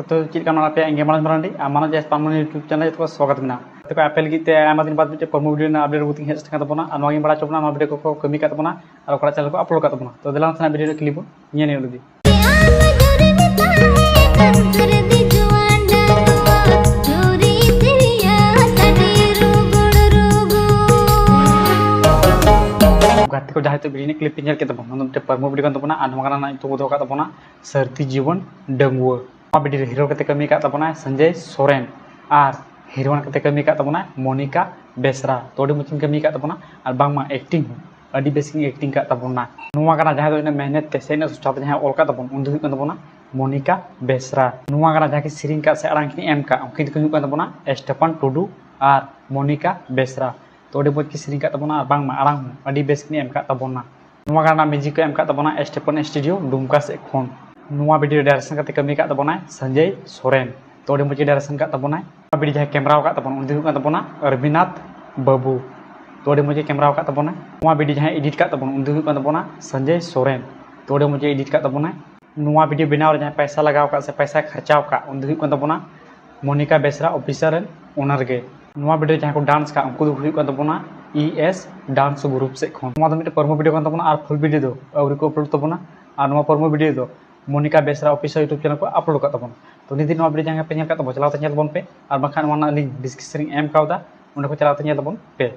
तो चीज पे इंगे मानस मरांडी मानस जैस पामन यूट्यूब चैनल तो स्वागत में तो आपे लगी आमा दिन बाद मिटे प्रमो वीडियो अपडेट गुती हेज का तबना और नोगी बड़ा चोबना वीडियो को कमी का तबना और ओकरा चैनल को अपलोड का तबना तो दिलान सना वीडियो क्लिप ये नहीं लगी गाते को जहाँ तो वीडियो क्लिप नेल के तबना प्रमो वीडियो तबना और नोगा तो दो का तबना सर्दी जीवन डंगुआ वीडियो हिरो के कमी का तबना संजय सोरेन और हिरोइन के कमी का तबना मोनिका बेसरा तो अड़ी मचिन कमी का तबना और बांगमा एक्टिंग अड़ी बेसिंग एक्टिंग का तबना नुआ गाना जहाँ तो मेहनत ते से सुस्टाते जहाँ ऑल का तबन उन तबना मोनिका बेसरा नुआ गाना जहाँ की सिरिंग का से अड़ांग एम का उनकी को तबना स्टेफन टुडू और मोनिका बेसरा तो अड़ी मज की सिरिंग का तबना और बांगमा अड़ांग अड़ी बेसिंग एम का तबना नुआ गाना म्यूजिक को एम का तबना स्टेफन स्टूडियो दुमका से खन नुआ वीडियो डायरेक्शन का कमी का तबना संजय सोरेन तो अड़ी मज डायरेक्शन का तबना वीडियो जहाँ कैमरा का तबन उन तबना अरविनाथ बाबू तो अड़ी मज कैमरा का तबना वीडियो जहाँ एडिट का तबन उन तबना संजय सोरेन तो अड़ी मज एडिट का तबना वीडियो बनाव जहाँ पैसा लगाव का से पैसा खर्चाव का उन तबना मोनिका बेसरा ऑफिसर ओनर के वीडियो जहाँ को डांस का उनको तबना ES डांस ग्रुप से खन प्रमो वीडियो तबना और फुल वीडियो दो आउरी को अपलोड तबना और प्रमो वीडियो दो Monika Besra officer YouTube channel को अपलोड का तबन तो निधि वीडियो जहाँ पे तब चलाते चल बन पे और बाखान लिंक डिस्क्रिप्शन एम का उन्हें को चलाते तबन पे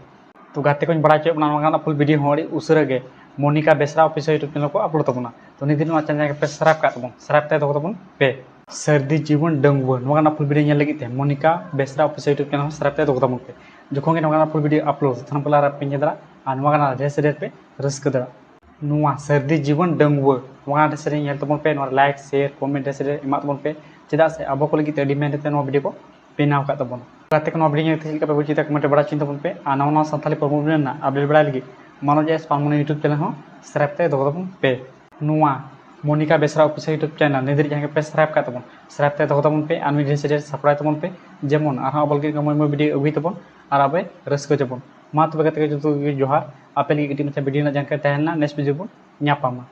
तो गाते को बड़ा चुना फुल वीडियो हमारी उसरे गे Monika Besra officer YouTube channel को अपलोड तबना तो निधि चैनल पे सब्सक्राइब का तबन सब्सक्राइब तो तबन पे सर्दी जीवन डंगुआ फुल वीडियो लगे Monika Besra officer YouTube channel subscribe तो तबन पे जो फुल वीडियो अपलोड थाना पला पे दरा और रेस पे रस्क दरा सर्दी जीवन डंगुआ सेरें तबन पे लाइक शेयर कमेंट एमा तबन पे चेदा से अब को लगे मेहनत वीडियो को बेनाव का तबन गाते को वीडियो चलते पे बुझे कमेंट बड़ा चिंता तबन पे और नवा सानी प्रमो वीडियो अपडेट बड़ा लगे मानो जैस पामन यूट्यूब चैनल सब्सक्राइब ते दो तबन पे Monika Besra officer YouTube channel निधि जहाँ पे सब्सक्राइब का तबन सब्सक्राइब ते दो तबन पे और ढेर सप्राय तबन पे जेमन अब लगे वीडियो अगुई तबन और अब रस्क जबन मा तब जो जोहार आपे लगे वीडियो जानकारी तहना नेक्स्ट वीडियो बन